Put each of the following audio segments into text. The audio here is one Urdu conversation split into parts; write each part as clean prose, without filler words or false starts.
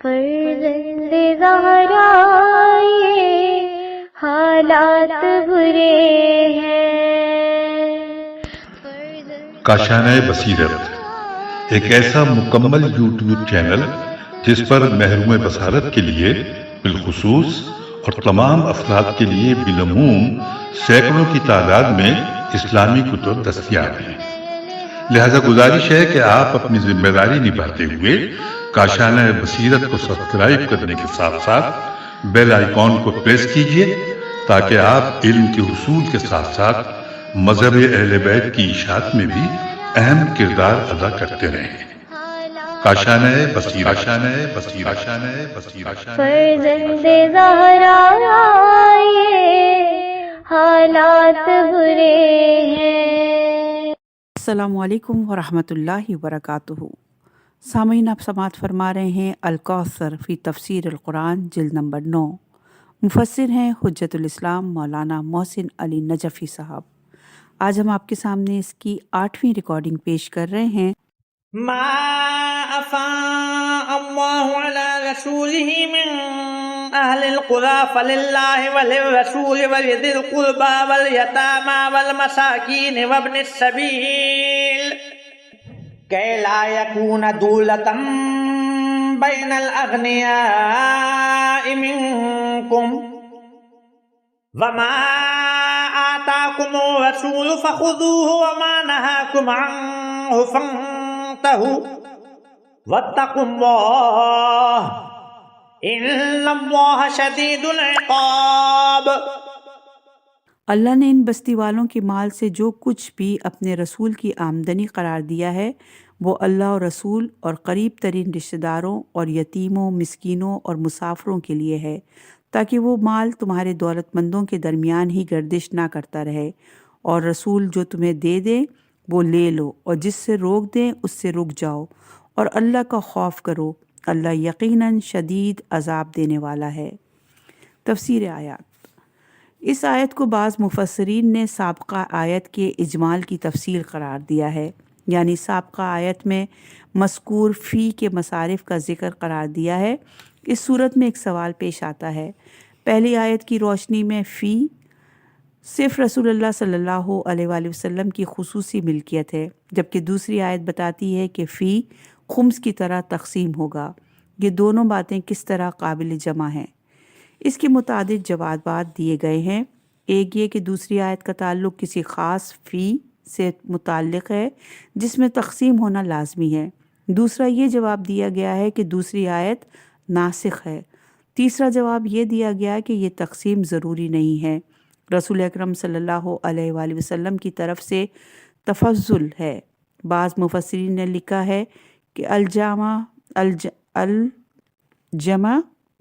فرزند زہرا یہ حالات برے ہیں۔ کاشانہ بصیرت ایک ایسا مکمل یوٹیوب چینل جس پر محروم بصارت کے لیے بالخصوص اور تمام افراد کے لیے بالعموم سینکڑوں کی تعداد میں اسلامی کتب دستیاب ہیں۔ لہذا گزارش ہے کہ آپ اپنی ذمہ داری نبھاتے ہوئے کاشانہ بصیرت کو سبسکرائب کرنے کے ساتھ ساتھ بیل آئیکن کو پریس کیجئے تاکہ آپ علم کے حصول کے ساتھ ساتھ مذہب اہل بیت کی اشاعت میں بھی اہم کردار ادا کرتے رہیں۔ کاشانہ بصیرت۔ فرزند زہرا یہ حالات برے ہیں۔ السلام علیکم ورحمۃ اللہ وبرکاتہ۔ سامعین، آپ سماعت فرما رہے ہیں الکوثر فی تفسیر القرآن جلد نمبر 9۔ مفسر ہیں حجت الاسلام مولانا محسن علی نجفی صاحب۔ آج ہم آپ کے سامنے اس کی 8ویں ریکارڈنگ پیش کر رہے ہیں۔ ما افاء اللہ علی رسولہ من اہل القری فللہ وللرسول ولذی القربى والیتامی والمساکین وابن السبیل کی لا یکون دولة بین الاغنیاء منکم وما آتاکم الرسول فخذوه وما نهاکم عنہ فانتہوا واتقوا اللہ ان اللہ شدید العقاب۔ اللہ نے ان بستی والوں کے مال سے جو کچھ بھی اپنے رسول کی آمدنی قرار دیا ہے وہ اللہ اور رسول اور قریب ترین رشتہ داروں اور یتیموں، مسکینوں اور مسافروں کے لیے ہے، تاکہ وہ مال تمہارے دولت مندوں کے درمیان ہی گردش نہ کرتا رہے، اور رسول جو تمہیں دے دیں وہ لے لو، اور جس سے روک دیں اس سے رک جاؤ، اور اللہ کا خوف کرو، اللہ یقیناً شدید عذاب دینے والا ہے۔ تفسیر آیات۔ اس آیت کو بعض مفسرین نے سابقہ آیت کے اجمال کی تفصیل قرار دیا ہے، یعنی سابقہ آیت میں مذکور فی کے مصارف کا ذکر قرار دیا ہے۔ اس صورت میں ایک سوال پیش آتا ہے، پہلی آیت کی روشنی میں فی صرف رسول اللہ صلی اللہ علیہ وآلہ وسلم کی خصوصی ملکیت ہے، جبکہ دوسری آیت بتاتی ہے کہ فی خمس کی طرح تقسیم ہوگا۔ یہ دونوں باتیں کس طرح قابل جمع ہیں؟ اس کے متعدد جوابات دیے گئے ہیں۔ ایک یہ کہ دوسری آیت کا تعلق کسی خاص فی سے متعلق ہے جس میں تقسیم ہونا لازمی ہے۔ دوسرا یہ جواب دیا گیا ہے کہ دوسری آیت ناسخ ہے۔ تیسرا جواب یہ دیا گیا کہ یہ تقسیم ضروری نہیں ہے، رسول اکرم صلی اللہ علیہ وآلہ وسلم کی طرف سے تفضل ہے۔ بعض مفسرین نے لکھا ہے کہ الجمع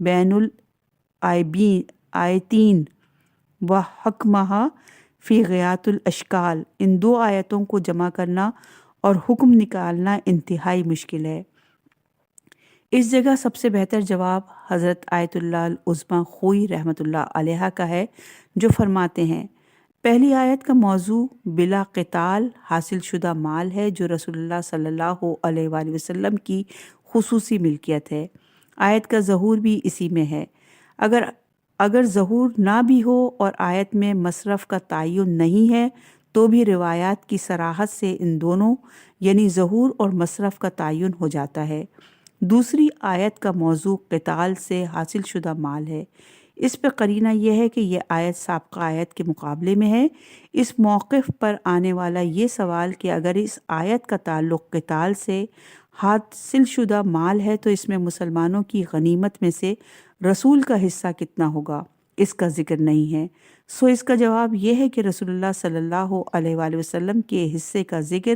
بین الآیتین و حکمہ فی غیات الاشکال، ان دو آیتوں کو جمع کرنا اور حکم نکالنا انتہائی مشکل ہے۔ اس جگہ سب سے بہتر جواب حضرت آیت اللہ العظمیٰ خوئی رحمۃ اللہ علیہ کا ہے، جو فرماتے ہیں پہلی آیت کا موضوع بلا قتال حاصل شدہ مال ہے جو رسول اللہ صلی اللہ علیہ وآلہ وسلم کی خصوصی ملکیت ہے۔ آیت کا ظہور بھی اسی میں ہے۔ اگر ظہور نہ بھی ہو اور آیت میں مصرف کا تعین نہیں ہے تو بھی روایات کی صراحت سے ان دونوں یعنی ظہور اور مصرف کا تعین ہو جاتا ہے۔ دوسری آیت کا موضوع قتال سے حاصل شدہ مال ہے۔ اس پہ قرینہ یہ ہے کہ یہ آیت سابقہ آیت کے مقابلے میں ہے۔ اس موقف پر آنے والا یہ سوال کہ اگر اس آیت کا تعلق قتال سے حاصل شدہ مال ہے تو اس میں مسلمانوں کی غنیمت میں سے رسول کا حصہ کتنا ہوگا، اس کا ذکر نہیں ہے۔ سو اس کا جواب یہ ہے کہ رسول اللہ صلی اللہ علیہ وآلہ وسلم کے حصے کا ذکر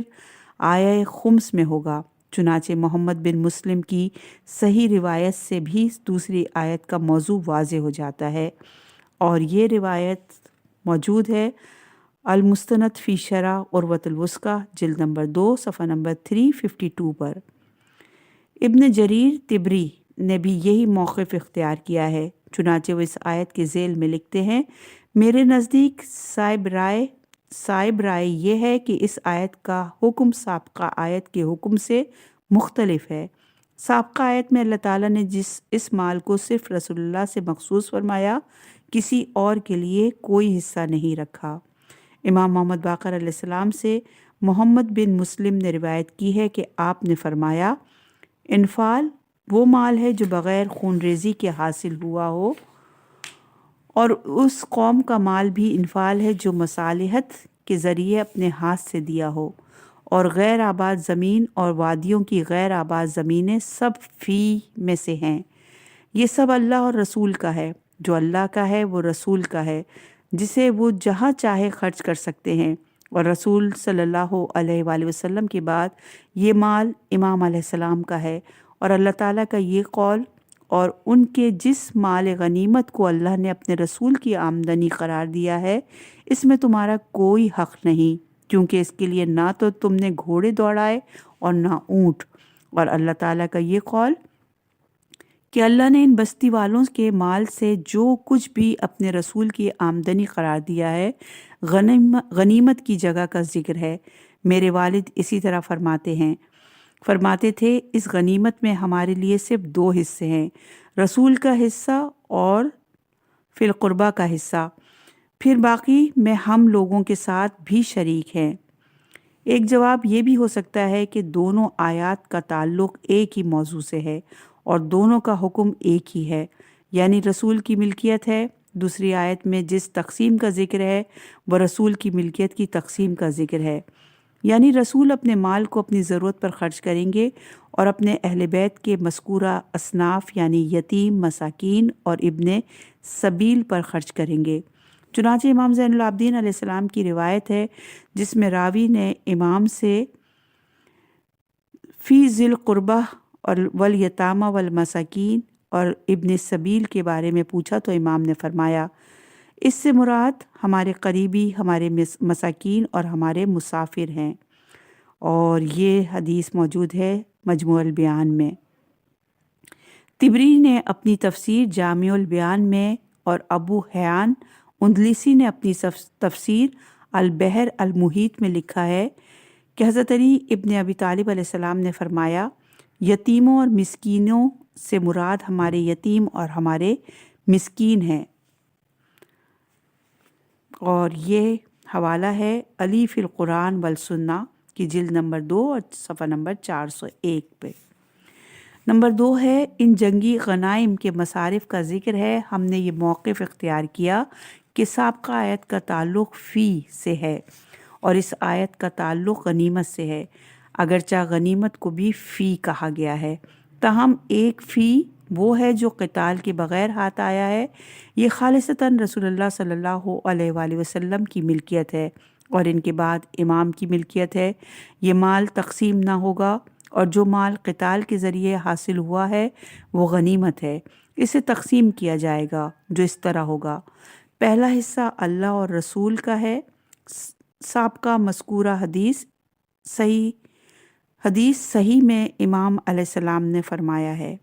آیہ خمس میں ہوگا۔ چنانچہ محمد بن مسلم کی صحیح روایت سے بھی دوسری آیت کا موضوع واضح ہو جاتا ہے، اور یہ روایت موجود ہے المستند فی شرح عروۃ الوثقی جلد نمبر 2 صفحہ نمبر 352 پر۔ ابن جریر طبری نے بھی یہی موقف اختیار کیا ہے، چنانچہ وہ اس آیت کے ذیل میں لکھتے ہیں، میرے نزدیک صائب رائے یہ ہے کہ اس آیت کا حکم سابقہ آیت کے حکم سے مختلف ہے۔ سابقہ آیت میں اللہ تعالیٰ نے اس مال کو صرف رسول اللہ سے مخصوص فرمایا، کسی اور کے لیے کوئی حصہ نہیں رکھا۔ امام محمد باقر علیہ السلام سے محمد بن مسلم نے روایت کی ہے کہ آپ نے فرمایا، انفال وہ مال ہے جو بغیر خون ریزی کے حاصل ہوا ہو، اور اس قوم کا مال بھی انفال ہے جو مصالحت کے ذریعے اپنے ہاتھ سے دیا ہو، اور غیر آباد زمین اور وادیوں کی غیر آباد زمینیں سب فی میں سے ہیں۔ یہ سب اللہ اور رسول کا ہے، جو اللہ کا ہے وہ رسول کا ہے، جسے وہ جہاں چاہے خرچ کر سکتے ہیں۔ اور رسول صلی اللہ علیہ وآلہ وسلم کے بعد یہ مال امام علیہ السلام کا ہے، اور اللہ تعالیٰ کا یہ قول، اور ان کے جس مال غنیمت کو اللہ نے اپنے رسول کی آمدنی قرار دیا ہے، اس میں تمہارا کوئی حق نہیں، کیونکہ اس کے لیے نہ تو تم نے گھوڑے دوڑائے اور نہ اونٹ۔ اور اللہ تعالیٰ کا یہ قول کہ اللہ نے ان بستی والوں کے مال سے جو کچھ بھی اپنے رسول کی آمدنی قرار دیا ہے غنیمت کی جگہ کا ذکر ہے۔ میرے والد اسی طرح فرماتے تھے، اس غنیمت میں ہمارے لیے صرف 2 حصے ہیں، رسول کا حصہ اور فی القربہ کا حصہ، پھر باقی میں ہم لوگوں کے ساتھ بھی شریک ہیں۔ ایک جواب یہ بھی ہو سکتا ہے کہ دونوں آیات کا تعلق ایک ہی موضوع سے ہے اور دونوں کا حکم ایک ہی ہے، یعنی رسول کی ملکیت ہے۔ دوسری آیت میں جس تقسیم کا ذکر ہے وہ رسول کی ملکیت کی تقسیم کا ذکر ہے، یعنی رسول اپنے مال کو اپنی ضرورت پر خرچ کریں گے اور اپنے اہل بیت کے مذکورہ اصناف یعنی یتیم، مساکین اور ابن سبیل پر خرچ کریں گے۔ چنانچہ امام زین العابدین علیہ السلام کی روایت ہے جس میں راوی نے امام سے فی ذی القربہ اور والیتامى والمساکین اور ابن سبیل کے بارے میں پوچھا تو امام نے فرمایا، اس سے مراد ہمارے قریبی، ہمارے مساکین اور ہمارے مسافر ہیں، اور یہ حدیث موجود ہے مجموع البیان میں۔ طبری نے اپنی تفسیر جامع البیان میں اور ابو حیان اندلسی نے اپنی تفسیر البحر المحیط میں لکھا ہے کہ حضرت علی ابن ابی طالب علیہ السلام نے فرمایا، یتیموں اور مسکینوں سے مراد ہمارے یتیم اور ہمارے مسکین ہیں، اور یہ حوالہ ہے علی فی القرآن والسنہ کی جلد نمبر 2 اور صفحہ نمبر 401 پہ۔ نمبر 2 ہے ان جنگی غنائم کے مصارف کا ذکر ہے۔ ہم نے یہ موقف اختیار کیا کہ سابقہ آیت کا تعلق فی سے ہے اور اس آیت کا تعلق غنیمت سے ہے، اگرچہ غنیمت کو بھی فی کہا گیا ہے، تاہم ایک فی وہ ہے جو قتال کے بغیر ہاتھ آیا ہے، یہ خالصتاً رسول اللہ صلی اللہ علیہ وآلہ وسلم کی ملکیت ہے اور ان کے بعد امام کی ملکیت ہے۔ یہ مال تقسیم نہ ہوگا، اور جو مال قتال کے ذریعے حاصل ہوا ہے وہ غنیمت ہے، اسے تقسیم کیا جائے گا جو اس طرح ہوگا، پہلا حصہ اللہ اور رسول کا ہے۔ سابقہ مذکورہ حدیث صحیح میں امام علیہ السلام نے فرمایا ہے،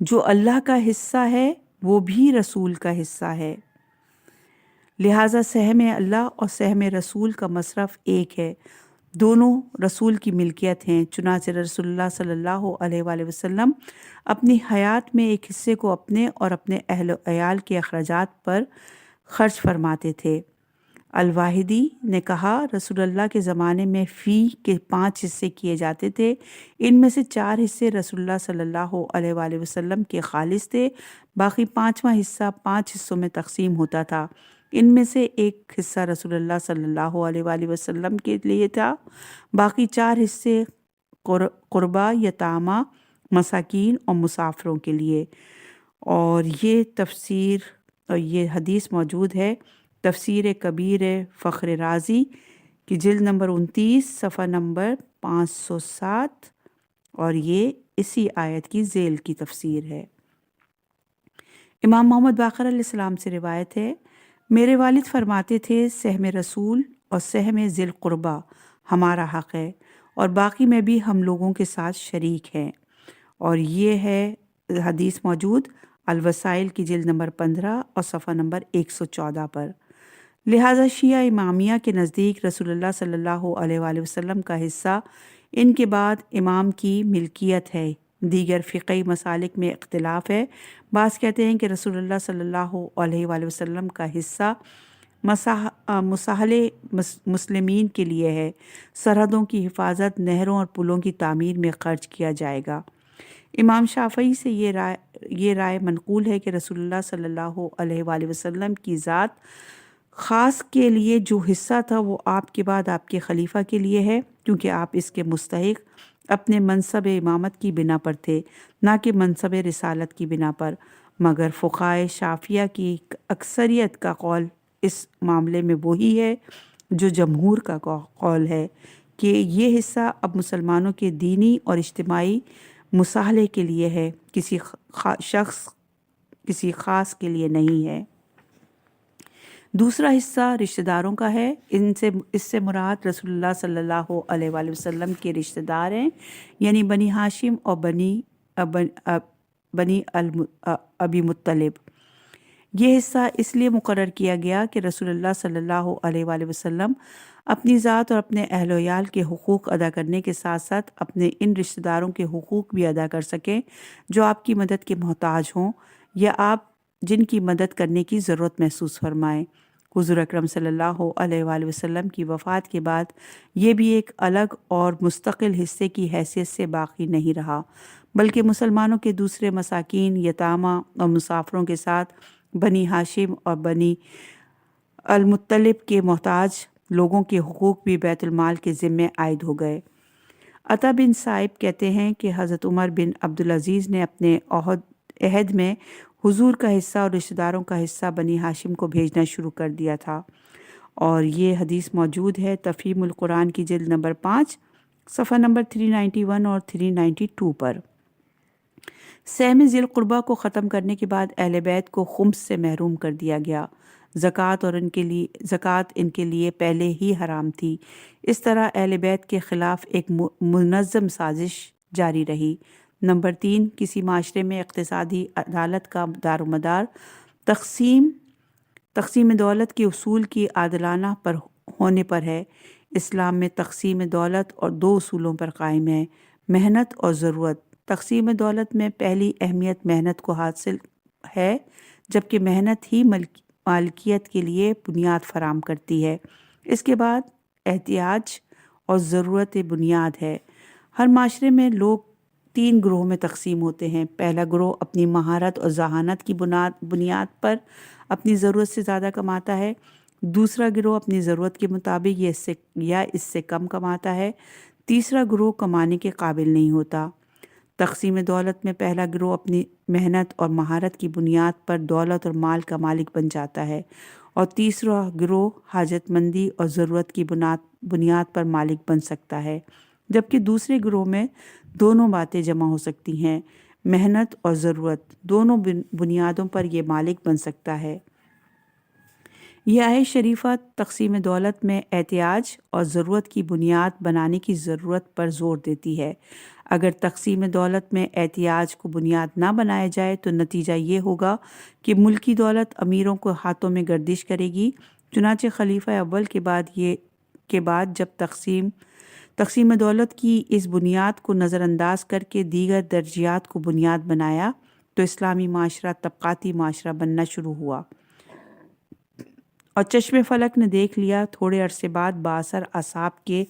جو اللہ کا حصہ ہے وہ بھی رسول کا حصہ ہے، لہٰذا سہم اللہ اور سہم رسول کا مصرف ایک ہے، دونوں رسول کی ملکیت ہیں۔ چنانچہ رسول اللہ صلی اللہ علیہ وآلہ وسلم اپنی حیات میں ایک حصے کو اپنے اور اپنے اہل و عیال کے اخراجات پر خرچ فرماتے تھے۔ الواحدی نے کہا، رسول اللہ کے زمانے میں فی کے 5 حصے کیے جاتے تھے، ان میں سے 4 حصے رسول اللہ صلی اللہ علیہ وآلہ وسلم کے خالص تھے، باقی 5واں حصہ 5 حصوں میں تقسیم ہوتا تھا، ان میں سے ایک حصہ رسول اللہ صلی اللہ علیہ وآلہ وسلم کے لیے تھا، باقی 4 حصے قربا، یتامہ، مساکین اور مسافروں کے لیے۔ اور یہ تفسیر اور یہ حدیث موجود ہے تفسیر کبیر فخر رازی کی جلد نمبر 29 صفحہ نمبر 507، اور یہ اسی آیت کی ذیل کی تفسیر ہے۔ امام محمد باقر علیہ السلام سے روایت ہے، میرے والد فرماتے تھے، سہم رسول اور سہم ذی القربہ ہمارا حق ہے اور باقی میں بھی ہم لوگوں کے ساتھ شریک ہیں، اور یہ ہے حدیث موجود الوسائل کی جلد نمبر 15 اور صفحہ نمبر 114 پر۔ لہٰذا شیعہ امامیہ کے نزدیک رسول اللہ صلی اللہ علیہ وآلہ وسلم کا حصہ ان کے بعد امام کی ملکیت ہے۔ دیگر فقہی مسالک میں اختلاف ہے۔ بعض کہتے ہیں کہ رسول اللہ صلی اللہ علیہ وآلہ وسلم کا حصہ مساحل مسلمین کے لیے ہے، سرحدوں کی حفاظت، نہروں اور پلوں کی تعمیر میں خرچ کیا جائے گا۔ امام شافعی سے یہ رائے منقول ہے کہ رسول اللہ صلی اللہ علیہ وآلہ وسلم کی ذات خاص کے لیے جو حصہ تھا وہ آپ کے بعد آپ کے خلیفہ کے لیے ہے، کیونکہ آپ اس کے مستحق اپنے منصب امامت کی بنا پر تھے، نہ کہ منصب رسالت کی بنا پر۔ مگر فقہائے شافعیہ کی اکثریت کا قول اس معاملے میں وہی ہے جو جمہور کا قول ہے کہ یہ حصہ اب مسلمانوں کے دینی اور اجتماعی مصالحے کے لیے ہے، کسی خاص کے لیے نہیں ہے۔ دوسرا حصہ رشتہ داروں کا ہے۔ اس سے مراد رسول اللہ صلی اللہ علیہ وآلہ وسلم کے رشتہ دار ہیں، یعنی بنی ہاشم اور بنی ابی مطلب۔ یہ حصہ اس لیے مقرر کیا گیا کہ رسول اللہ صلی اللہ علیہ وآلہ وسلم اپنی ذات اور اپنے اہل و عیال کے حقوق ادا کرنے کے ساتھ ساتھ اپنے ان رشتہ داروں کے حقوق بھی ادا کر سکیں جو آپ کی مدد کے محتاج ہوں یا آپ جن کی مدد کرنے کی ضرورت محسوس فرمائیں۔ حضور اکرم صلی اللہ علیہ وآلہ وسلم کی وفات کے بعد یہ بھی ایک الگ اور مستقل حصے کی حیثیت سے باقی نہیں رہا، بلکہ مسلمانوں کے دوسرے مساکین، یتامہ اور مسافروں کے ساتھ بنی ہاشم اور بنی المطلب کے محتاج لوگوں کے حقوق بھی بیت المال کے ذمے عائد ہو گئے۔ عطا بن صائب کہتے ہیں کہ حضرت عمر بن عبدالعزیز نے اپنے عہد میں حضور کا حصہ اور رشتہ داروں کا حصہ بنی ہاشم کو بھیجنا شروع کر دیا تھا، اور یہ حدیث موجود ہے تفہیم القرآن کی جلد نمبر 5 صفحہ نمبر 391 اور 392 پر۔ سہم ذی القربہ کو ختم کرنے کے بعد اہل بیت کو خمس سے محروم کر دیا گیا۔ زکوٰۃ ان کے لیے پہلے ہی حرام تھی۔ اس طرح اہل بیت کے خلاف ایک منظم سازش جاری رہی۔ نمبر 3، کسی معاشرے میں اقتصادی عدالت کا دار و مدار تقسیم دولت کے اصول کی عادلانہ پر ہونے پر ہے۔ اسلام میں تقسیم دولت اور 2 اصولوں پر قائم ہے: محنت اور ضرورت۔ تقسیم دولت میں پہلی اہمیت محنت کو حاصل ہے، جبکہ محنت ہی مالکیت کے لیے بنیاد فراہم کرتی ہے۔ اس کے بعد احتیاج اور ضرورت بنیاد ہے۔ ہر معاشرے میں لوگ 3 گروہوں میں تقسیم ہوتے ہیں۔ پہلا گروہ اپنی مہارت اور ذہانت کی بنیاد پر اپنی ضرورت سے زیادہ کماتا ہے۔ دوسرا گروہ اپنی ضرورت کے مطابق یا اس سے کم کماتا ہے۔ تیسرا گروہ کمانے کے قابل نہیں ہوتا۔ تقسیم دولت میں پہلا گروہ اپنی محنت اور مہارت کی بنیاد پر دولت اور مال کا مالک بن جاتا ہے، اور تیسرا گروہ حاجت مندی اور ضرورت کی بنیاد پر مالک بن سکتا ہے، جبکہ دوسرے گروہ میں دونوں باتیں جمع ہو سکتی ہیں۔ محنت اور ضرورت دونوں بنیادوں پر یہ مالک بن سکتا ہے۔ یہ آیت شریفہ تقسیم دولت میں احتیاج اور ضرورت کی بنیاد بنانے کی ضرورت پر زور دیتی ہے۔ اگر تقسیم دولت میں احتیاج کو بنیاد نہ بنایا جائے تو نتیجہ یہ ہوگا کہ ملکی دولت امیروں کو ہاتھوں میں گردش کرے گی۔ چنانچہ خلیفہ اول کے بعد جب تقسیم دولت کی اس بنیاد کو نظر انداز کر کے دیگر درجیات کو بنیاد بنایا تو اسلامی معاشرہ طبقاتی معاشرہ بننا شروع ہوا، اور چشم فلک نے دیکھ لیا تھوڑے عرصے بعد بااثر اصحاب کے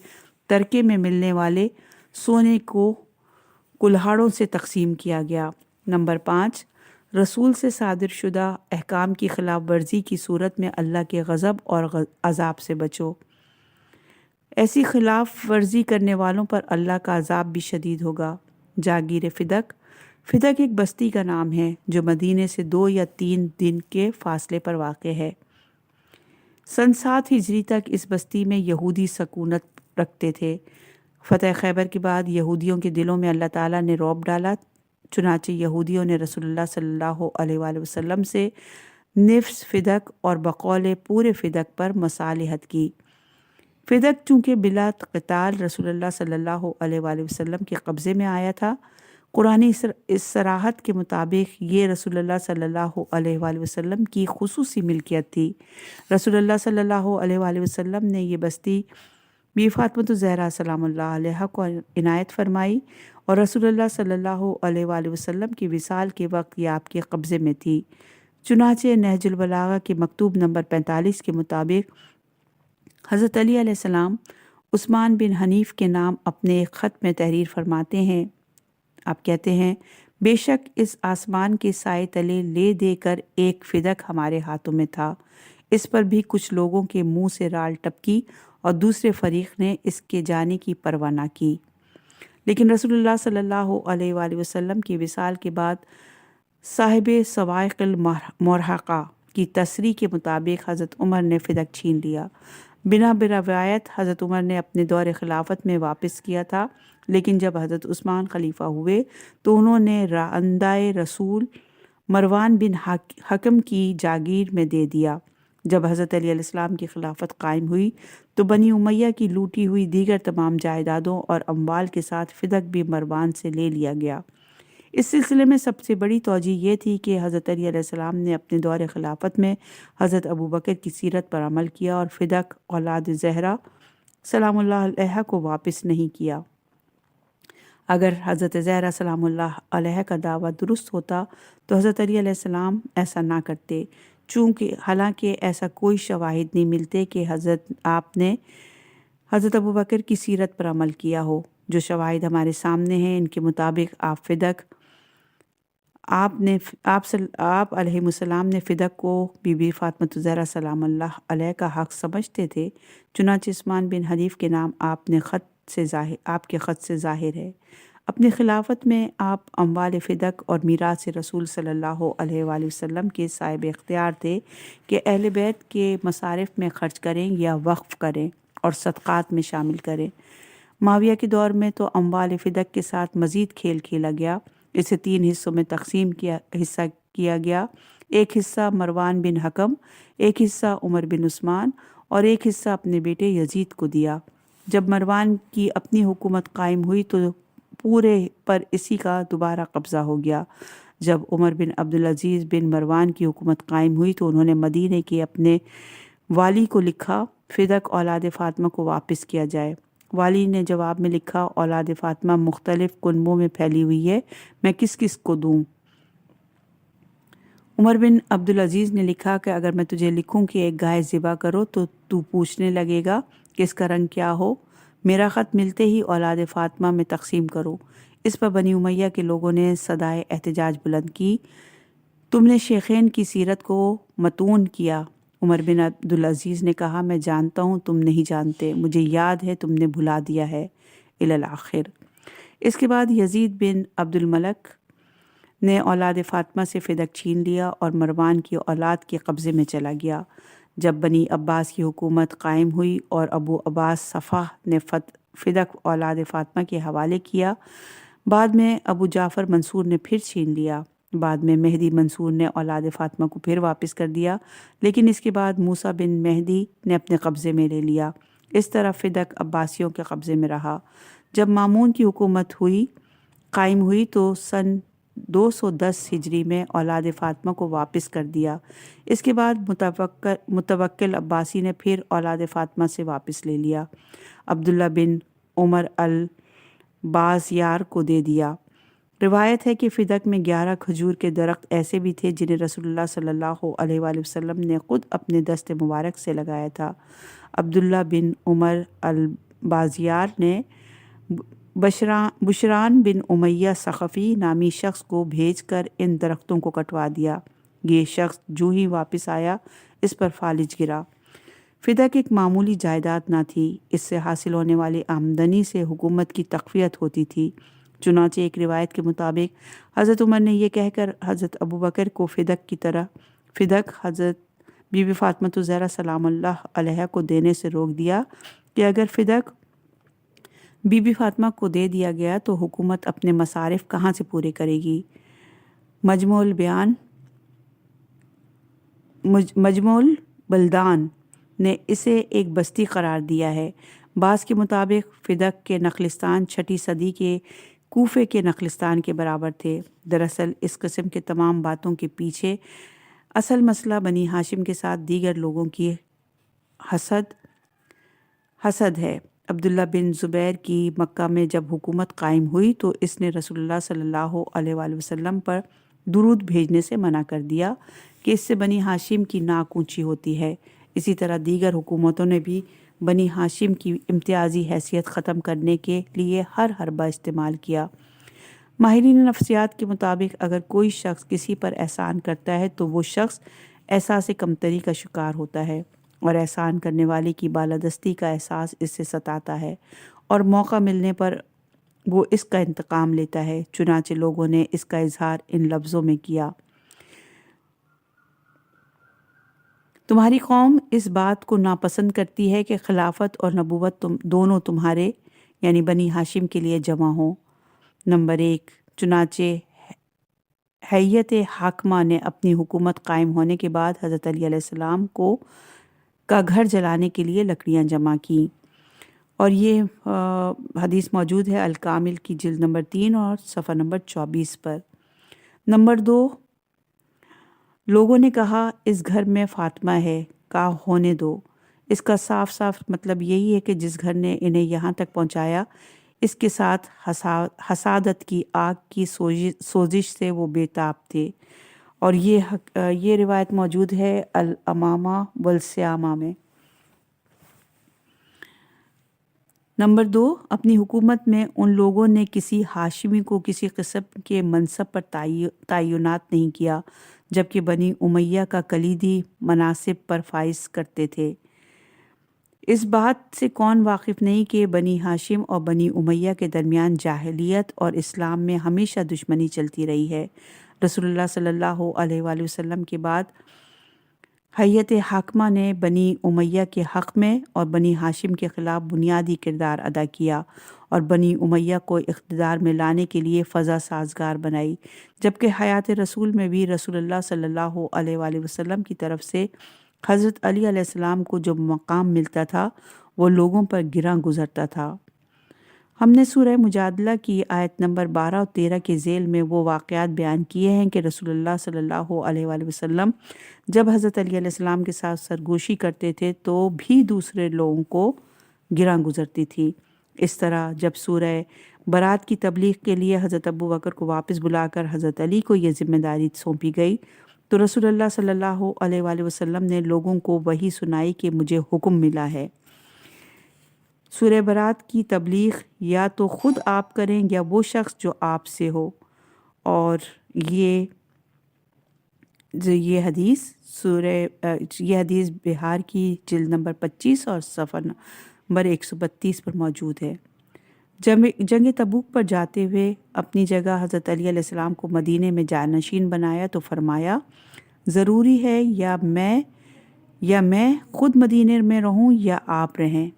ترکے میں ملنے والے سونے کو کلہاڑوں سے تقسیم کیا گیا۔ نمبر 5، رسول سے صادر شدہ احکام کی خلاف ورزی کی صورت میں اللہ کے غضب اور عذاب سے بچو۔ ایسی خلاف ورزی کرنے والوں پر اللہ کا عذاب بھی شدید ہوگا۔ جاگیر فدق ایک بستی کا نام ہے جو مدینے سے 2 یا 3 دن کے فاصلے پر واقع ہے۔ سن 7 ہجری تک اس بستی میں یہودی سکونت رکھتے تھے۔ فتح خیبر کے بعد یہودیوں کے دلوں میں اللہ تعالیٰ نے رعب ڈالا، چنانچہ یہودیوں نے رسول اللہ صلی اللہ علیہ وآلہ وسلم سے نفس فدق اور بقول پورے فدق پر مصالحت کی۔ فدق چونکہ بلا قتال رسول اللہ صلی اللہ علیہ وآلہ وسلم کے قبضے میں آیا تھا، قرآنی اس صراحت کے مطابق یہ رسول اللہ صلی اللہ علیہ وآلہ وسلم کی خصوصی ملکیت تھی۔ رسول اللہ صلی اللہ علیہ وآلہ وسلم نے یہ بستی بی فاطمۃ الزہرا سلام اللہ علیہ کو عنایت فرمائی اور رسول اللہ صلی اللہ علیہ وآلہ وسلم کی وصال کے وقت یہ آپ کے قبضے میں تھی۔ چنانچہ نہج البلاغہ کے مکتوب نمبر 45 کے مطابق حضرت علی علیہ السلام عثمان بن حنیف کے نام اپنے ایک خط میں تحریر فرماتے ہیں۔ آپ کہتے ہیں بے شک اس آسمان کے سائے تلے لے دے کر ایک فدق ہمارے ہاتھوں میں تھا، اس پر بھی کچھ لوگوں کے منہ سے رال ٹپکی اور دوسرے فریق نے اس کے جانے کی پرواہ نہ کی، لیکن رسول اللہ صلی اللہ علیہ وآلہ وسلم کی وصال کے بعد صاحب سوائق المرحقہ کی تصریح کے مطابق حضرت عمر نے فدق چھین لیا۔ بنا روایت حضرت عمر نے اپنے دور خلافت میں واپس کیا تھا، لیکن جب حضرت عثمان خلیفہ ہوئے تو انہوں نے راندائے رسول مروان بن حکم کی جاگیر میں دے دیا۔ جب حضرت علی علیہ السلام کی خلافت قائم ہوئی تو بنی امیہ کی لوٹی ہوئی دیگر تمام جائیدادوں اور اموال کے ساتھ فدق بھی مروان سے لے لیا گیا۔ اس سلسلے میں سب سے بڑی توجہ یہ تھی کہ حضرت علی علیہ السلام نے اپنے دور خلافت میں حضرت ابوبکر کی سیرت پر عمل کیا اور فدق اولاد زہرا سلام اللہ علیہ کو واپس نہیں کیا۔ اگر حضرت زہرا سلام اللہ علیہ کا دعویٰ درست ہوتا تو حضرت علی علیہ السلام ایسا نہ کرتے، چونکہ حالانکہ ایسا کوئی شواہد نہیں ملتے کہ آپ نے حضرت ابوبکر کی سیرت پر عمل کیا ہو۔ جو شواہد ہمارے سامنے ہیں ان کے مطابق آپ علیہ السلام نے فدق کو بی بی فاطمۃ الزہرا سلام اللہ علیہ کا حق سمجھتے تھے، چنانچہ عثمان بن حنیف کے نام آپ کے خط سے ظاہر ہے۔ اپنی خلافت میں آپ اموال فدق اور میراث رسول صلی اللہ علیہ وآلہ وسلم کے صاحب اختیار تھے کہ اہل بیت کے مصارف میں خرچ کریں یا وقف کریں اور صدقات میں شامل کریں۔ معاویہ کے دور میں تو اموال فدق کے ساتھ مزید کھیل کھیلا گیا، اسے 3 حصوں میں تقسیم کیا گیا، ایک حصہ مروان بن حکم، ایک حصہ عمر بن عثمان اور ایک حصہ اپنے بیٹے یزید کو دیا۔ جب مروان کی اپنی حکومت قائم ہوئی تو پورے پر اسی کا دوبارہ قبضہ ہو گیا۔ جب عمر بن عبدالعزیز بن مروان کی حکومت قائم ہوئی تو انہوں نے مدینے کے اپنے والی کو لکھا فدق اولاد فاطمہ کو واپس کیا جائے۔ والی نے جواب میں لکھا اولاد فاطمہ مختلف کنبوں میں پھیلی ہوئی ہے، میں کس کس کو دوں؟ عمر بن عبدالعزیز نے لکھا کہ اگر میں تجھے لکھوں کہ ایک گائے ذبح کرو تو تو پوچھنے لگے گا کہ اس کا رنگ کیا ہو، میرا خط ملتے ہی اولاد فاطمہ میں تقسیم کرو۔ اس پر بنی امیہ کے لوگوں نے صدائے احتجاج بلند کی، تم نے شیخین کی سیرت کو متون کیا۔ عمر بن عبدالعزیز نے کہا میں جانتا ہوں تم نہیں جانتے، مجھے یاد ہے تم نے بھلا دیا ہے الآخر۔ اس کے بعد یزید بن عبد الملک نے اولاد فاطمہ سے فدق چھین لیا اور مروان کی اولاد کے قبضے میں چلا گیا۔ جب بنی عباس کی حکومت قائم ہوئی اور ابو عباس صفح نے فدق اولاد فاطمہ کے حوالے کیا، بعد میں ابو جعفر منصور نے پھر چھین لیا، بعد میں مہدی منصور نے اولاد فاطمہ کو پھر واپس کر دیا، لیکن اس کے بعد موسیٰ بن مہدی نے اپنے قبضے میں لے لیا۔ اس طرح فدق عباسیوں کے قبضے میں رہا۔ جب مامون کی حکومت قائم ہوئی تو سن 210 ہجری میں اولاد فاطمہ کو واپس کر دیا۔ اس کے بعد متوکل عباسی نے پھر اولاد فاطمہ سے واپس لے لیا، عبداللہ بن عمر البازیار کو دے دیا۔ روایت ہے کہ فدق میں 11 کھجور کے درخت ایسے بھی تھے جنہیں رسول اللہ صلی اللہ علیہ وآلہ وسلم نے خود اپنے دست مبارک سے لگایا تھا۔ عبداللہ بن عمر البازیار نے بشران بن امیہ ثقفی نامی شخص کو بھیج کر ان درختوں کو کٹوا دیا۔ یہ شخص جو ہی واپس آیا اس پر فالج گرا۔ فدق ایک معمولی جائیداد نہ تھی، اس سے حاصل ہونے والی آمدنی سے حکومت کی تقویت ہوتی تھی۔ چنانچہ ایک روایت کے مطابق حضرت عمر نے یہ کہہ کر حضرت ابوبکر کو فدق حضرت بی بی فاطمۃ الزہرا سلام اللہ علیہ کو دینے سے روک دیا کہ اگر فدق بی بی فاطمہ کو دے دیا گیا تو حکومت اپنے مصارف کہاں سے پورے کرے گی؟ مجموع البلدان نے اسے ایک بستی قرار دیا ہے۔ بعض کے مطابق فدق کے نخلستان 6 صدی کے کوفے کے نخلستان کے برابر تھے۔ دراصل اس قسم کے تمام باتوں کے پیچھے اصل مسئلہ بنی ہاشم کے ساتھ دیگر لوگوں کی حسد ہے۔ عبداللہ بن زبیر کی مکہ میں جب حکومت قائم ہوئی تو اس نے رسول اللہ صلی اللہ علیہ وآلہ وسلم پر درود بھیجنے سے منع کر دیا کہ اس سے بنی ہاشم کی ناک اونچی ہوتی ہے۔ اسی طرح دیگر حکومتوں نے بھی بنی ہاشم کی امتیازی حیثیت ختم کرنے کے لیے ہر حربہ استعمال کیا۔ ماہرین نفسیات کے مطابق اگر کوئی شخص کسی پر احسان کرتا ہے تو وہ شخص احساس کمتری کا شکار ہوتا ہے اور احسان کرنے والے کی بالادستی کا احساس اس سے ستاتا ہے اور موقع ملنے پر وہ اس کا انتقام لیتا ہے۔ چنانچہ لوگوں نے اس کا اظہار ان لفظوں میں کیا: تمہاری قوم اس بات کو ناپسند کرتی ہے کہ خلافت اور نبوت دونوں تمہارے یعنی بنی ہاشم کے لیے جمع ہوں۔ نمبر 1، چنانچہ ہیئت حاکمہ نے اپنی حکومت قائم ہونے کے بعد حضرت علی علیہ السلام کا گھر جلانے کے لیے لکڑیاں جمع کیں، اور یہ حدیث موجود ہے الکامل کی جلد نمبر 3 اور صفحہ نمبر 24 پر۔ نمبر 2، لوگوں نے کہا اس گھر میں فاطمہ ہے، کہا ہونے دو۔ اس کا صاف صاف مطلب یہی ہے کہ جس گھر نے انہیں یہاں تک پہنچایا اس کے ساتھ حسادت کی آگ کی سوزش سے وہ بے تاب تھے، اور یہ روایت موجود ہے الامامہ والسیامہ میں۔ نمبر 2، اپنی حکومت میں ان لوگوں نے کسی ہاشمی کو کسی قسم کے منصب پر تعینات نہیں کیا، جبکہ بنی امیہ کا کلیدی مناصب پر فائز کرتے تھے۔ اس بات سے کون واقف نہیں کہ بنی ہاشم اور بنی امیہ کے درمیان جاہلیت اور اسلام میں ہمیشہ دشمنی چلتی رہی ہے۔ رسول اللہ صلی اللہ علیہ وآلہ وسلم کے بعد ہیئت حاکمہ نے بنی امیہ کے حق میں اور بنی ہاشم کے خلاف بنیادی کردار ادا کیا اور بنی امیہ کو اقتدار میں لانے کے لیے فضا سازگار بنائی، جبکہ حیات رسول میں بھی رسول اللہ صلی اللہ علیہ وآلہ وسلم کی طرف سے حضرت علی علیہ السلام کو جو مقام ملتا تھا وہ لوگوں پر گراں گزرتا تھا۔ ہم نے سورہ مجادلہ کی آیت نمبر 12 اور 13 کے ذیل میں وہ واقعات بیان کیے ہیں کہ رسول اللہ صلی اللہ علیہ وآلہ وسلم جب حضرت علی علیہ السلام کے ساتھ سرگوشی کرتے تھے تو بھی دوسرے لوگوں کو گراں گزرتی تھی۔ اس طرح جب سورہ برات کی تبلیغ کے لیے حضرت ابو بکر کو واپس بلا کر حضرت علی کو یہ ذمہ داری سونپی گئی تو رسول اللہ صلی اللہ علیہ وآلہ وسلم نے لوگوں کو وہی سنائی کہ مجھے حکم ملا ہے۔ سورہ برات کی تبلیغ یا تو خود آپ کریں یا وہ شخص جو آپ سے ہو، اور یہ حدیث بہار کی جلد نمبر 25 اور صفحہ نمبر 132 پر موجود ہے۔ جنگ تبوک پر جاتے ہوئے اپنی جگہ حضرت علی علیہ السلام کو مدینے میں جانشین بنایا تو فرمایا ضروری ہے یا میں خود مدینے میں رہوں یا آپ رہیں۔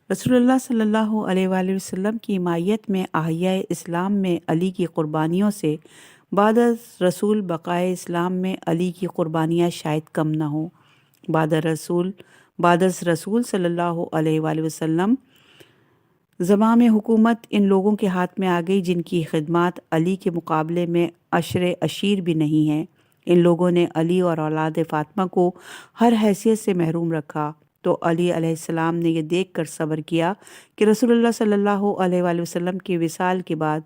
رسول اللہ صلی اللہ علیہ وآلہ وسلم کی حمایت میں احیاء اسلام میں علی کی قربانیوں سے بعد از رسول بقائے اسلام میں علی کی قربانیاں شاید کم نہ ہوں۔ بعد از رسول صلی اللہ علیہ وآلہ وسلم زمام حکومت ان لوگوں کے ہاتھ میں آ گئی جن کی خدمات علی کے مقابلے میں عشیر بھی نہیں ہیں۔ ان لوگوں نے علی اور اولاد فاطمہ کو ہر حیثیت سے محروم رکھا، تو علی علیہ السلام نے یہ دیکھ کر صبر کیا کہ رسول اللہ صلی اللہ علیہ وآلہ وسلم کے وصال کے بعد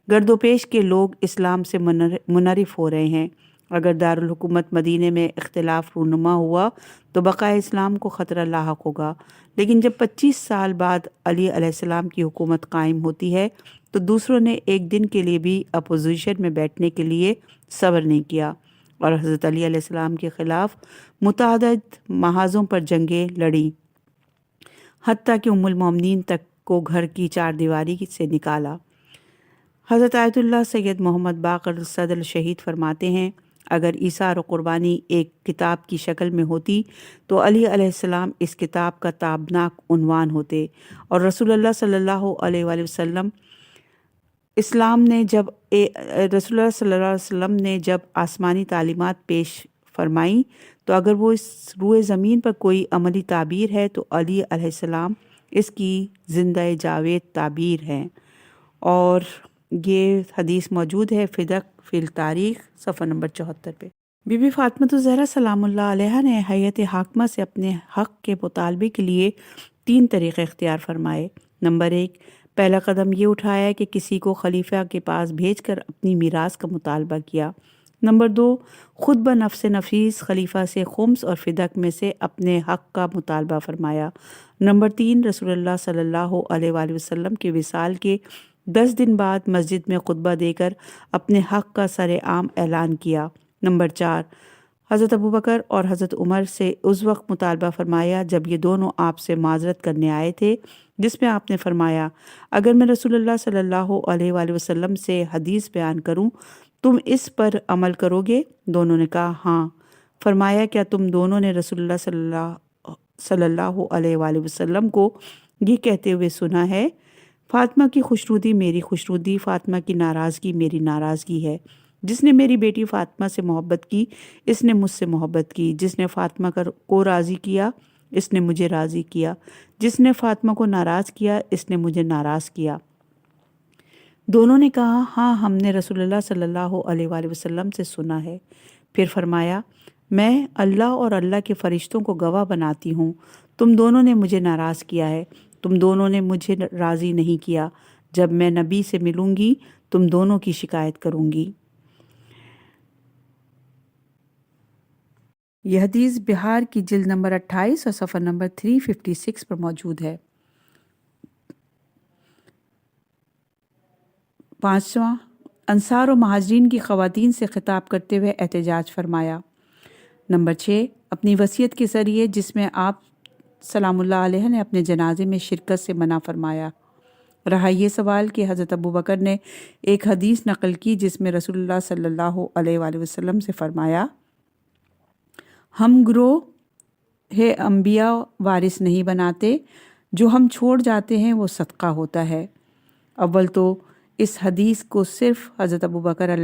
گرد و پیش کے لوگ اسلام سے منحرف ہو رہے ہیں۔ اگر دارالحکومت مدینے میں اختلاف رونما ہوا تو بقائے اسلام کو خطرہ لاحق ہوگا، لیکن جب 25 سال بعد علی علیہ السلام کی حکومت قائم ہوتی ہے تو دوسروں نے ایک دن کے لیے بھی اپوزیشن میں بیٹھنے کے لیے صبر نہیں کیا اور حضرت علی علیہ السلام کے خلاف متعدد محاذوں پر جنگیں لڑیں، حتیٰ کہ ام المومنین تک کو گھر کی چار دیواری سے نکالا۔ حضرت آیت اللہ سید محمد باقر صدر شہید فرماتے ہیں اگر ایثار و قربانی ایک کتاب کی شکل میں ہوتی تو علی علیہ السلام اس کتاب کا تابناک عنوان ہوتے، اور رسول اللہ صلی اللہ علیہ وآلہ وسلم رسول اللہ صلی اللہ علیہ وسلم نے جب آسمانی تعلیمات پیش فرمائیں تو اگر وہ اس روئے زمین پر کوئی عملی تعبیر ہے تو علی علیہ السلام اس کی زندہ جاوید تعبیر ہے، اور یہ حدیث موجود ہے فدق فی التاریخ صفحہ نمبر 74 پہ۔ بی بی فاطمہ الزہرا سلام اللہ علیہا نے ہیئت حاکمہ سے اپنے حق کے مطالبے کے لیے 3 طریقے اختیار فرمائے۔ نمبر 1، پہلا قدم یہ اٹھایا کہ کسی کو خلیفہ کے پاس بھیج کر اپنی میراث کا مطالبہ کیا۔ نمبر 2، خود بنفس نفیس خلیفہ سے خمس اور فدق میں سے اپنے حق کا مطالبہ فرمایا۔ نمبر 3، رسول اللہ صلی اللہ علیہ وآلہ وسلم کے وصال کے 10 دن بعد مسجد میں خطبہ دے کر اپنے حق کا سر عام اعلان کیا۔ نمبر 4، حضرت ابوبکر اور حضرت عمر سے اس وقت مطالبہ فرمایا جب یہ دونوں آپ سے معذرت کرنے آئے تھے، جس میں آپ نے فرمایا اگر میں رسول اللہ صلی اللہ علیہ وآلہ وسلم سے حدیث بیان کروں تم اس پر عمل کرو گے؟ دونوں نے کہا ہاں۔ فرمایا کیا تم دونوں نے رسول اللہ صلی اللہ علیہ وآلہ وسلم کو یہ کہتے ہوئے سنا ہے فاطمہ کی خوشنودی میری خوشنودی، فاطمہ کی ناراضگی میری ناراضگی ہے۔ جس نے میری بیٹی فاطمہ سے محبت کی اس نے مجھ سے محبت کی، جس نے فاطمہ کو راضی کیا اس نے مجھے راضی کیا، جس نے فاطمہ کو ناراض کیا اس نے مجھے ناراض کیا۔ دونوں نے کہا ہاں ہم نے رسول اللہ صلی اللہ علیہ وآلہ وسلم سے سنا ہے۔ پھر فرمایا میں اللہ اور اللہ کے فرشتوں کو گواہ بناتی ہوں تم دونوں نے مجھے ناراض کیا ہے، تم دونوں نے مجھے راضی نہیں کیا۔ جب میں نبی سے ملوں گی تم دونوں کی شکایت کروں گی۔ یہ حدیث بہار کی جلد نمبر 28 اور صفحہ نمبر 356 پر موجود ہے۔ 5واں، انصار و مہاجرین کی خواتین سے خطاب کرتے ہوئے احتجاج فرمایا۔ نمبر 6، اپنی وصیت کے ذریعے جس میں آپ سلام اللہ علیہ نے اپنے جنازے میں شرکت سے منع فرمایا۔ رہا یہ سوال کہ حضرت ابوبکر نے ایک حدیث نقل کی جس میں رسول اللہ صلی اللہ علیہ وآلہ وسلم سے فرمایا ہم گروہ انبیاء وارث نہیں بناتے، جو ہم چھوڑ جاتے ہیں وہ صدقہ ہوتا ہے۔ اول تو اس حدیث کو صرف حضرت ابوبکر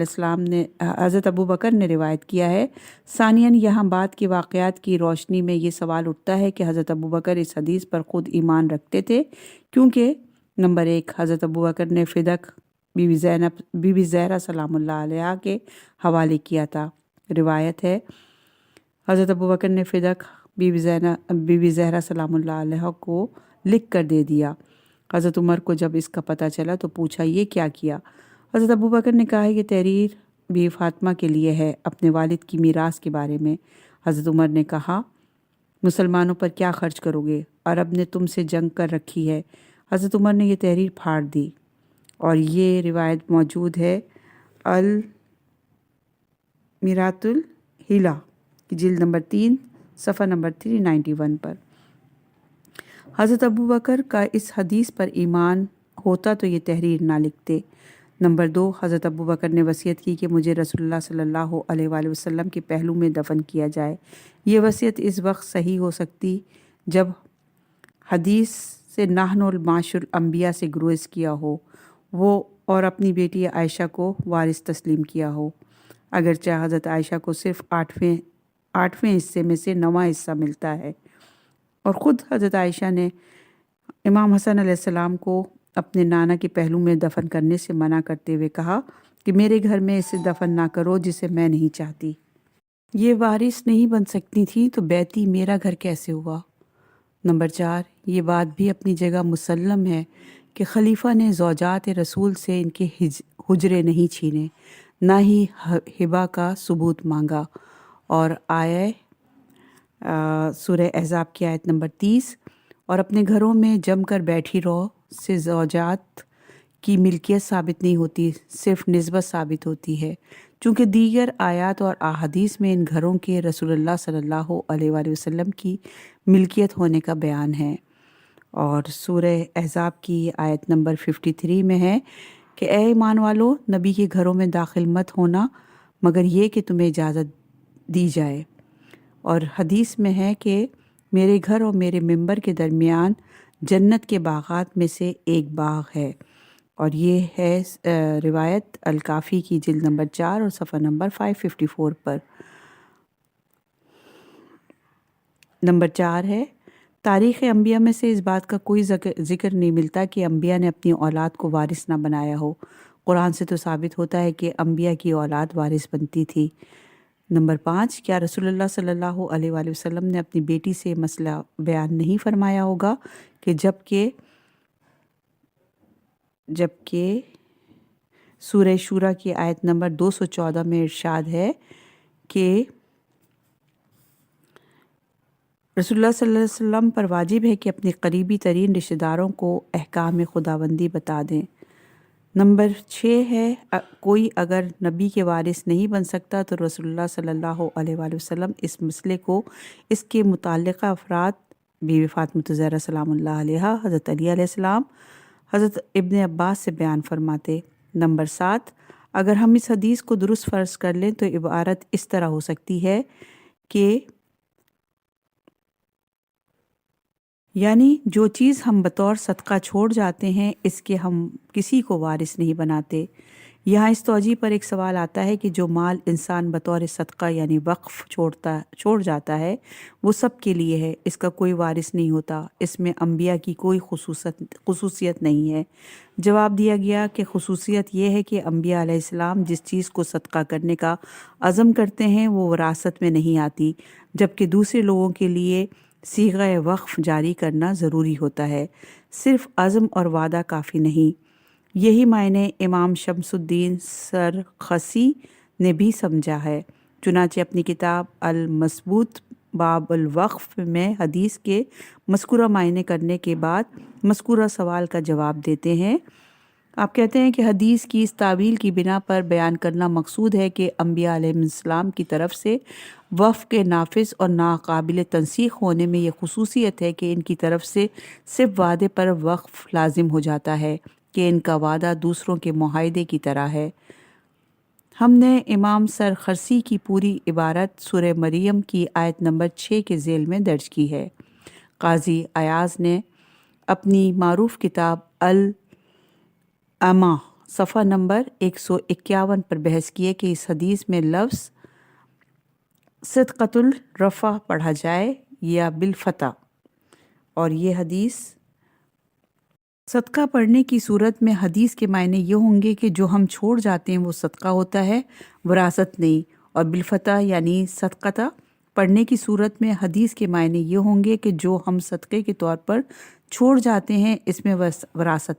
نے روایت کیا ہے۔ ثانیاً یہاں بعد کے واقعات کی روشنی میں یہ سوال اٹھتا ہے کہ حضرت ابوبکر اس حدیث پر خود ایمان رکھتے تھے کیونکہ نمبر 1، حضرت ابوبکر نے فدق بی بی زہرا سلام اللہ علیہا کے حوالے کیا تھا۔ روایت ہے حضرت ابوبکر نے فدق بی بی زہرا سلام اللہ علیہا کو لکھ کر دے دیا۔ حضرت عمر کو جب اس کا پتہ چلا تو پوچھا یہ کیا کیا؟ حضرت ابوبکر نے کہا یہ تحریر بی فاطمہ کے لیے ہے اپنے والد کی میراث کے بارے میں۔ حضرت عمر نے کہا مسلمانوں پر کیا خرچ کرو گے؟ عرب نے تم سے جنگ کر رکھی ہے۔ حضرت عمر نے یہ تحریر پھاڑ دی اور یہ روایت موجود ہے المیرات الحیلہ کی جلد نمبر 3 صفحہ نمبر 391 پر۔ حضرت ابوبکر کا اس حدیث پر ایمان ہوتا تو یہ تحریر نہ لکھتے۔ نمبر 2، حضرت ابوبکر نے وصیت کی کہ مجھے رسول اللہ صلی اللہ علیہ وآلہ وسلم کے پہلو میں دفن کیا جائے۔ یہ وصیت اس وقت صحیح ہو سکتی جب حدیث سے نحن المعاشر الانبیاء سے گریز کیا ہو وہ اور اپنی بیٹی عائشہ کو وارث تسلیم کیا ہو، اگرچہ حضرت عائشہ کو صرف 8ویں حصے میں سے 9واں حصہ ملتا ہے، اور خود حضرت عائشہ نے امام حسن علیہ السلام کو اپنے نانا کے پہلو میں دفن کرنے سے منع کرتے ہوئے کہا کہ میرے گھر میں اسے دفن نہ کرو جسے میں نہیں چاہتی۔ یہ وارث نہیں بن سکتی تھی تو بیتی میرا گھر کیسے ہوا؟ نمبر 4، یہ بات بھی اپنی جگہ مسلم ہے کہ خلیفہ نے زوجات رسول سے ان کے حجرے نہیں چھینے، نہ ہی ہبہ کا ثبوت مانگا، اور سورہ احزاب کی آیت نمبر 30 اور اپنے گھروں میں جم کر بیٹھی رہو سے زوجات کی ملکیت ثابت نہیں ہوتی، صرف نسبت ثابت ہوتی ہے، چونکہ دیگر آیات اور احادیث میں ان گھروں کے رسول اللہ صلی اللہ علیہ وآلہ وسلم کی ملکیت ہونے کا بیان ہے۔ اور سورہ احزاب کی آیت نمبر 53 میں ہے کہ اے ایمان والو، نبی کے گھروں میں داخل مت ہونا مگر یہ کہ تمہیں اجازت دی جائے، اور حدیث میں ہے کہ میرے گھر اور میرے ممبر کے درمیان جنت کے باغات میں سے ایک باغ ہے، اور یہ ہے روایت الکافی کی جلد نمبر 4 اور صفحہ نمبر 554 پر۔ نمبر 4 ہے تاریخ انبیاء میں سے اس بات کا کوئی ذکر نہیں ملتا کہ انبیاء نے اپنی اولاد کو وارث نہ بنایا ہو۔ قرآن سے تو ثابت ہوتا ہے کہ انبیاء کی اولاد وارث بنتی تھی۔ نمبر 5، کیا رسول اللہ صلی اللہ علیہ وآلہ وسلم نے اپنی بیٹی سے مسئلہ بیان نہیں فرمایا ہوگا کہ جبکہ سورہ شورا کی آیت نمبر 214 میں ارشاد ہے کہ رسول اللہ صلی اللہ علیہ وسلم پر واجب ہے کہ اپنے قریبی ترین رشتہ داروں کو احکام خداوندی بتا دیں۔ نمبر 6 ہے کوئی اگر نبی کے وارث نہیں بن سکتا تو رسول اللہ صلی اللہ علیہ وآلہ وسلم اس مسئلے کو اس کے متعلقہ افراد بی بی فاطمہ الزہرا سلام اللہ علیہا، حضرت علی علیہ السلام، حضرت ابن عباس سے بیان فرماتے۔ نمبر 7، اگر ہم اس حدیث کو درست فرض کر لیں تو عبارت اس طرح ہو سکتی ہے کہ یعنی جو چیز ہم بطور صدقہ چھوڑ جاتے ہیں اس کے ہم کسی کو وارث نہیں بناتے۔ یہاں اس توجہ پر ایک سوال آتا ہے کہ جو مال انسان بطور صدقہ یعنی وقف چھوڑ جاتا ہے وہ سب کے لیے ہے، اس کا کوئی وارث نہیں ہوتا، اس میں انبیاء کی کوئی خصوصیت نہیں ہے۔ جواب دیا گیا کہ خصوصیت یہ ہے کہ انبیاء علیہ السلام جس چیز کو صدقہ کرنے کا عزم کرتے ہیں وہ وراثت میں نہیں آتی، جبکہ دوسرے لوگوں کے لیے صیغہ وقف جاری کرنا ضروری ہوتا ہے، صرف عزم اور وعدہ کافی نہیں۔ یہی معنی امام شمس الدین سرخسی نے بھی سمجھا ہے، چنانچہ اپنی کتاب المثبوت باب الوقف میں حدیث کے مذکورہ معنی کرنے کے بعد مذکورہ سوال کا جواب دیتے ہیں۔ آپ کہتے ہیں کہ حدیث کی اس تعویل کی بنا پر بیان کرنا مقصود ہے کہ انبیاء علیہ السلام کی طرف سے وقف کے نافذ اور ناقابل تنسیخ ہونے میں یہ خصوصیت ہے کہ ان کی طرف سے صرف وعدے پر وقف لازم ہو جاتا ہے کہ ان کا وعدہ دوسروں کے معاہدے کی طرح ہے۔ ہم نے امام سرخسی کی پوری عبارت سورہ مریم کی آیت نمبر 6 کے ذیل میں درج کی ہے۔ قاضی ایاز نے اپنی معروف کتاب العما صفحہ نمبر 151 پر بحث کی ہے کہ اس حدیث میں لفظ صدقۃ الرفع پڑھا جائے یا بالفتح، اور یہ حدیث صدقہ پڑھنے کی صورت میں حدیث کے معنی یہ ہوں گے کہ جو ہم چھوڑ جاتے ہیں وہ صدقہ ہوتا ہے، وراثت نہیں، اور بالفتح یعنی صدقہ پڑھنے کی صورت میں حدیث کے معنی یہ ہوں گے کہ جو ہم صدقے کے طور پر چھوڑ جاتے ہیں اس میں وراثت